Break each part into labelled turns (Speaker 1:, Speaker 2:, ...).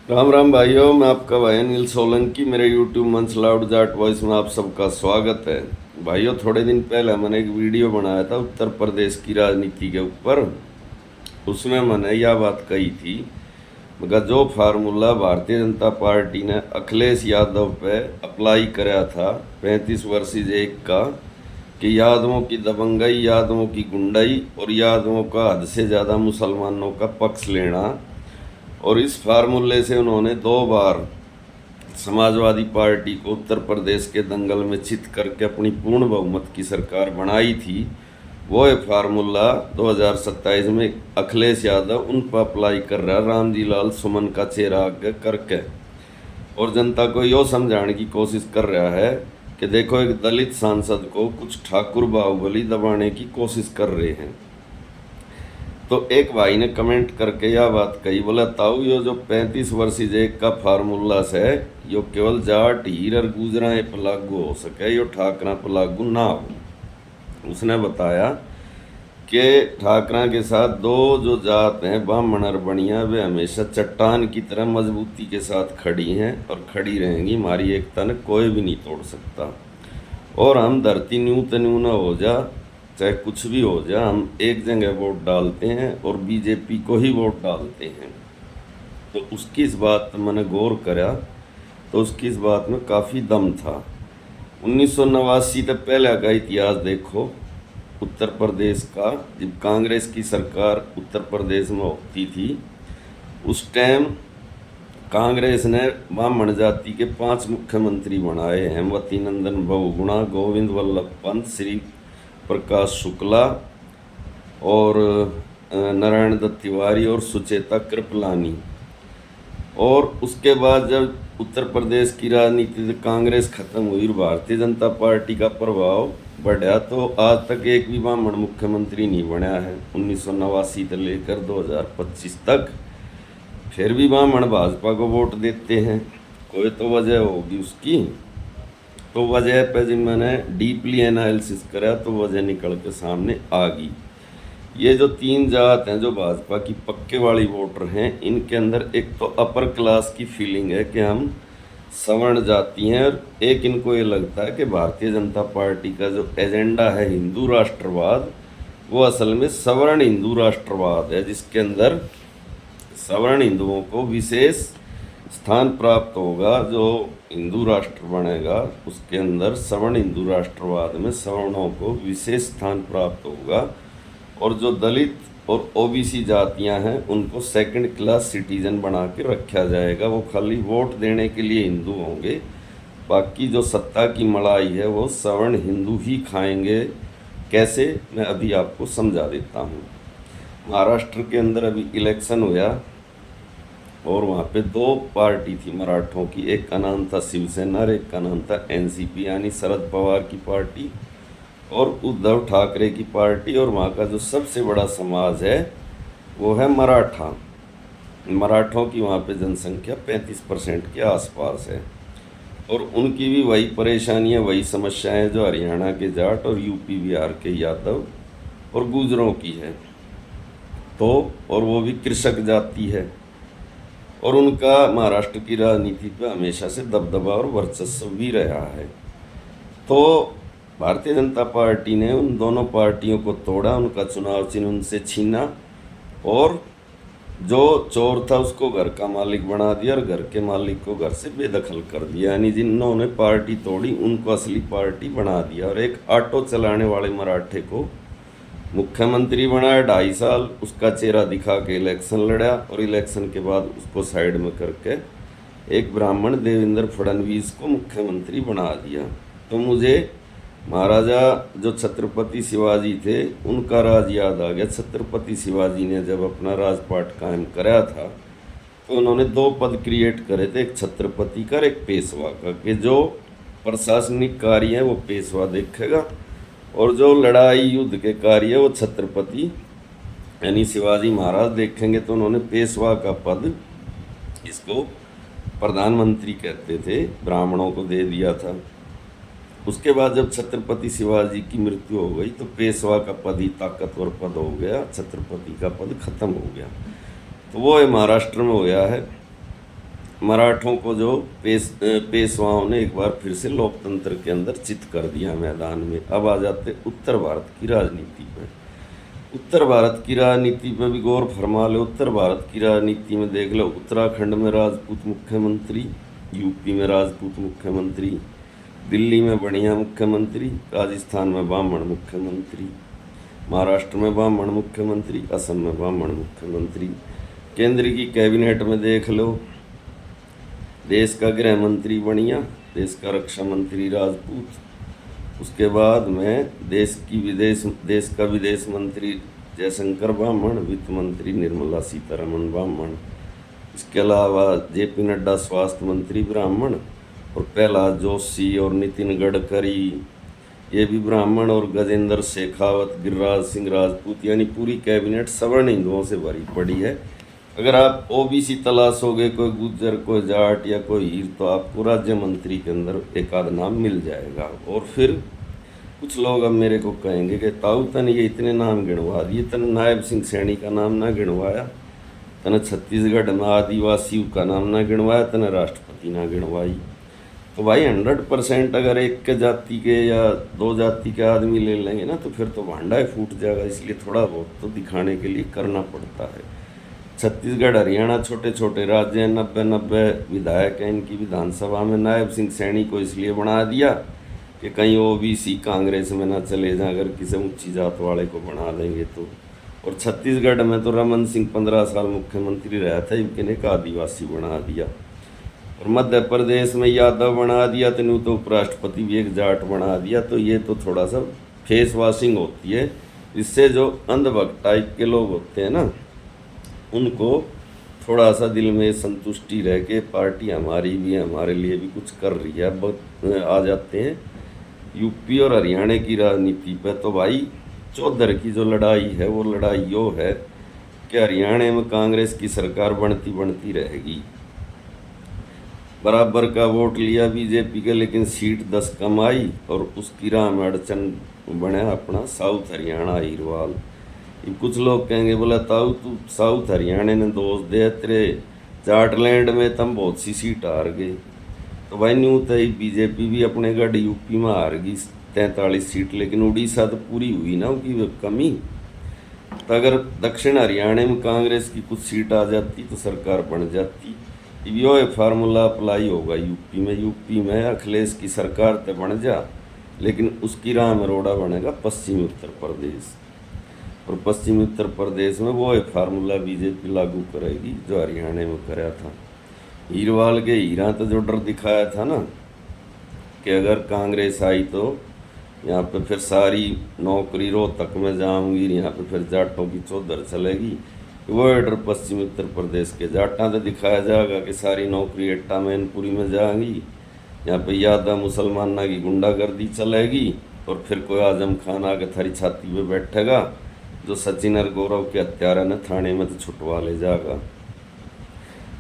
Speaker 1: राम राम भाइयों, मैं आपका भाई अनिल सोलंकी। मेरे यूट्यूब मंच लाउड जाट वॉइस में आप सबका स्वागत है। भाइयों, थोड़े दिन पहले मैंने एक वीडियो बनाया था उत्तर प्रदेश की राजनीति के ऊपर। उसमें मैंने यह बात कही थी, मगर जो फार्मूला भारतीय जनता पार्टी ने अखिलेश यादव पे अप्लाई कराया था 35 वर्सेज 1 का, कि यादवों की दबंगई, यादवों की गुंडाई और यादवों का हद से ज़्यादा मुसलमानों का पक्ष लेना, और इस फार्मूले से उन्होंने 2 बार समाजवादी पार्टी को उत्तर प्रदेश के दंगल में चित करके अपनी पूर्ण बहुमत की सरकार बनाई थी। वो फार्मूला 2027 में अखिलेश यादव उन पर अप्लाई कर रहा है, रामजी लाल सुमन का चेहरा आगे करके, और जनता को यो समझाने की कोशिश कर रहा है कि देखो, एक दलित सांसद को कुछ ठाकुर बाहुबली दबाने की कोशिश कर रहे हैं। तो एक भाई ने कमेंट करके यह बात कही, बोला ताऊ यो जो 35 वर्सेज 1 का फार्मूला है, यो केवल जाट हीर और गुजरा पर लागू हो सके, यो ठाकरा पर लागू ना हो। उसने बताया कि ठाकरा के साथ दो जो जात हैं, ब्राह्मण और बनिया, वे हमेशा चट्टान की तरह मजबूती के साथ खड़ी हैं और खड़ी रहेंगी। हमारी एकता ने कोई भी नहीं तोड़ सकता, और हम धरती न्यू तो न्यू ना हो जा, चाहे कुछ भी हो जाए, हम एक जगह वोट डालते हैं और बीजेपी को ही वोट डालते हैं। तो उसकी इस बात पर मैंने गौर करा, तो उसकी इस बात में काफ़ी दम था। 1989 तक पहले का इतिहास देखो उत्तर प्रदेश का, जब कांग्रेस की सरकार उत्तर प्रदेश में होती थी, उस टाइम कांग्रेस ने ब्राह्मण जाति के 5 मुख्यमंत्री बनाए, हेमवती नंदन बहुगुणा, गोविंद वल्लभ पंत, श्री प्रकाश शुक्ला और नारायण दत्त तिवारी और सुचेता कृपलानी। और उसके बाद जब उत्तर प्रदेश की राजनीति से कांग्रेस खत्म हुई और भारतीय जनता पार्टी का प्रभाव बढ़ा, तो आज तक एक भी ब्राह्मण मुख्यमंत्री नहीं बना है। 1989 से लेकर 2025 तक फिर भी ब्राह्मण भाजपा को वोट देते हैं। कोई तो वजह होगी उसकी। तो वजह पे जब मैंने डीपली एनालिसिस करा तो वजह निकल के सामने आ गई। ये जो 3 जात हैं जो भाजपा की पक्के वाली वोटर हैं, इनके अंदर एक तो अपर क्लास की फीलिंग है कि हम सवर्ण जाति हैं, और एक इनको ये लगता है कि भारतीय जनता पार्टी का जो एजेंडा है हिंदू राष्ट्रवाद, वो असल में सवर्ण हिंदू राष्ट्रवाद है, जिसके अंदर सवर्ण हिंदुओं को विशेष स्थान प्राप्त होगा। जो हिंदू राष्ट्र बनेगा उसके अंदर सवर्ण हिंदू राष्ट्रवाद में सवर्णों को विशेष स्थान प्राप्त होगा, और जो दलित और ओबीसी जातियां हैं उनको सेकंड क्लास सिटीजन बना के रखा जाएगा। वो खाली वोट देने के लिए हिंदू होंगे, बाकी जो सत्ता की मलाई है वो सवर्ण हिंदू ही खाएंगे। कैसे, मैं अभी आपको समझा देता हूँ। महाराष्ट्र के अंदर अभी इलेक्शन हुआ, और वहाँ पे 2 पार्टी थी मराठों की, एक का नाम था शिवसेना और एक का नाम था एनसीपी, यानी शरद पवार की पार्टी और उद्धव ठाकरे की पार्टी। और वहाँ का जो सबसे बड़ा समाज है वो है मराठा। मराठों की वहाँ पे जनसंख्या 35% के आसपास है, और उनकी भी वही परेशानियाँ, वही समस्याएं जो हरियाणा के जाट और यूपी बिहार के यादव और गुजरों की है। तो और वो भी कृषक जाति है, और उनका महाराष्ट्र की राजनीति पर हमेशा से दबदबा और वर्चस्व भी रहा है। तो भारतीय जनता पार्टी ने उन दोनों पार्टियों को तोड़ा, उनका चुनाव चिन्ह उनसे छीना, और जो चोर था उसको घर का मालिक बना दिया और घर के मालिक को घर से बेदखल कर दिया। यानी जिन्होंने पार्टी तोड़ी उनको असली पार्टी बना दिया, और एक ऑटो चलाने वाले मराठे को मुख्यमंत्री बनाया 2.5 साल, उसका चेहरा दिखा के इलेक्शन लड़ा, और इलेक्शन के बाद उसको साइड में करके एक ब्राह्मण देवेंद्र फडणवीस को मुख्यमंत्री बना दिया। तो मुझे महाराजा जो छत्रपति शिवाजी थे उनका राज याद आ गया। छत्रपति शिवाजी ने जब अपना राजपाट कायम कराया था तो उन्होंने 2 पद क्रिएट करे थे, एक छत्रपति का और एक पेशवा का, कि जो प्रशासनिक कार्य है वो पेशवा देखेगा, और जो लड़ाई युद्ध के कार्य वो छत्रपति यानी शिवाजी महाराज देखेंगे। तो उन्होंने पेशवा का पद, इसको प्रधानमंत्री कहते थे, ब्राह्मणों को दे दिया था। उसके बाद जब छत्रपति शिवाजी की मृत्यु हो गई तो पेशवा का पद ही ताकतवर पद हो गया, छत्रपति का पद खत्म हो गया। तो वो महाराष्ट्र में होया है। मराठों को जो पेशवाओं ने एक बार फिर से लोकतंत्र के अंदर चित कर दिया मैदान में। अब आ जाते उत्तर भारत की राजनीति पे। उत्तर भारत की राजनीति पे भी गौर फरमा लो। उत्तर भारत की राजनीति में देख लो, उत्तराखंड में राजपूत मुख्यमंत्री, यूपी में राजपूत मुख्यमंत्री, दिल्ली में बढ़िया मुख्यमंत्री, राजस्थान में ब्राह्मण मुख्यमंत्री, महाराष्ट्र में ब्राह्मण मुख्यमंत्री, असम में ब्राह्मण मुख्यमंत्री। केंद्र की कैबिनेट में देख लो, देश का गृह मंत्री बढ़िया, देश का रक्षा मंत्री राजपूत, उसके बाद में देश का विदेश मंत्री जयशंकर ब्राह्मण, वित्त मंत्री निर्मला सीतारमण ब्राह्मण, इसके अलावा जेपी नड्डा स्वास्थ्य मंत्री ब्राह्मण, और प्रहलाद जोशी और नितिन गडकरी ये भी ब्राह्मण, और गजेंद्र शेखावत, गिरिराज सिंह राजपूत, यानी पूरी कैबिनेट सवर्ण हिंदुओं से भरी पड़ी है। अगर आप ओबीसी तलाशोगे, कोई गुज्जर, कोई जाट या कोई हीर, तो आपको राज्य मंत्री के अंदर एक आध नाम मिल जाएगा। और फिर कुछ लोग अब मेरे को कहेंगे कि ताऊ तन ये इतने नाम गिनवा दिए, तन नायब सिंह सैनी का नाम ना गिनवाया, तन छत्तीसगढ़ में आदिवासी का नाम ना गिनवाया, तन राष्ट्रपति ना गिनवाई। तो भाई 100% अगर एक के जाति के या दो जाति के आदमी ले लेंगे ना, तो फिर तो भांडा ही फूट जाएगा। इसलिए थोड़ा बहुत तो दिखाने के लिए करना पड़ता है। छत्तीसगढ़ हरियाणा छोटे छोटे राज्य हैं, 90 विधायक हैं इनकी विधानसभा में। नायब सिंह सैनी को इसलिए बना दिया कि कहीं ओबीसी कांग्रेस में ना चले जाए, अगर किसी ऊंची जात वाले को बना देंगे तो। और छत्तीसगढ़ में तो रमन सिंह 15 साल मुख्यमंत्री रहा था, इनके एक आदिवासी बना दिया। और मध्य प्रदेश में यादव बना दिया, तो यूँ तो उपराष्ट्रपति भी एक जाट बना दिया। तो ये तो थोड़ा सा फेस वॉशिंग होती है। इससे जो अंधभक्त टाइप के लोग होते हैं ना, उनको थोड़ा सा दिल में संतुष्टि रह के पार्टी हमारी भी है, हमारे लिए भी कुछ कर रही है, आ जाते हैं। यूपी और हरियाणा की राजनीति पे तो भाई चौधर की जो लड़ाई है, वो लड़ाई यो है कि हरियाणा में कांग्रेस की सरकार बनती रहेगी। बराबर का वोट लिया बीजेपी के, लेकिन सीट 10 कम आई, और उसकी राह में अड़चन बने अपना साउथ हरियाणा हीरवाल। कुछ लोग कहेंगे, बोला ताऊ तू साउथ हरियाणा ने दोष दे, तेरे जाटलैंड में तुम बहुत सी सीट हार गए। तो भाई न्यू तो बीजेपी भी अपने गढ़ यूपी में हार गई 43 सीट, लेकिन उड़ीसा तो पूरी हुई ना उनकी कमी। तो अगर दक्षिण हरियाणा में कांग्रेस की कुछ सीट आ जाती तो सरकार बन जाती। यो फार्मूला अप्लाई होगा यूपी में अखिलेश की सरकार तो बन जा, लेकिन उसकी राह में रोड़ा बनेगा पश्चिमी उत्तर प्रदेश। और पश्चिमी उत्तर प्रदेश में वो फार्मूला बीजेपी लागू करेगी जो हरियाणा में कराया था। हीरवाल के हीरा तो जो डर दिखाया था ना कि अगर कांग्रेस आई तो यहाँ पे फिर सारी नौकरी रोहतक में जाऊंगी, यहाँ पे फिर जाटों की चौधर चलेगी, वो डर पश्चिमी उत्तर प्रदेश के जाटा तो दिखाया जाएगा कि सारी नौकरी एट्टा मैनपुरी में जाएंगी, यहाँ पे यादव मुसलमाना की गुंडागर्दी चलेगी, और फिर कोई आजम खान आके थारी छाती पे बैठेगा, जो सचिन और गौरव के हत्यारा ने थाने में तो छुटवा ले जाएगा।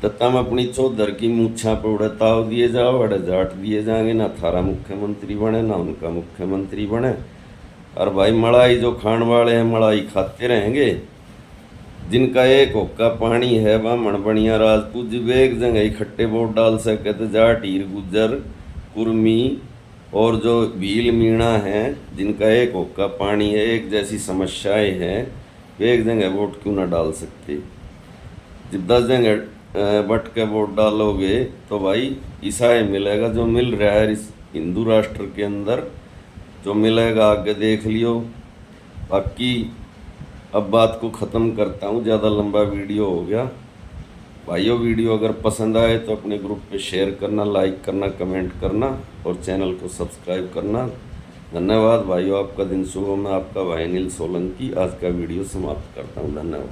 Speaker 1: तो तुम अपनी चौधर की मूछा पे उड़े ताव दिए जाओ, अड़े जाट दिए जाएंगे, ना थारा मुख्यमंत्री बने ना उनका मुख्यमंत्री बने। और भाई मलाई जो खान वाले हैं मलाई खाते रहेंगे। जिनका एक होक्का पानी है ब्राह्मण बढ़िया राजपूत, जब एक जगह इकट्ठे वोट डाल सके तो जाट हीर गुज्जर कुर्मी और जो भील मीणा हैं, जिनका एक होक्का पानी है, एक जैसी समस्याएं हैं, वे एक जगह वोट क्यों ना डाल सकते। जब 10 जगह बट के वोट डालोगे तो भाई ईसाई मिलेगा जो मिल रहा है इस हिंदू राष्ट्र के अंदर, जो मिलेगा आगे देख लियो। बाकी अब बात को ख़त्म करता हूँ, ज़्यादा लंबा वीडियो हो गया। भाइयों वीडियो अगर पसंद आए तो अपने ग्रुप पे शेयर करना, लाइक करना, कमेंट करना और चैनल को सब्सक्राइब करना। धन्यवाद भाइयों, आपका दिन शुभ हो। मैं आपका भाई अनिल सोलंकी आज का वीडियो समाप्त करता हूँ। धन्यवाद।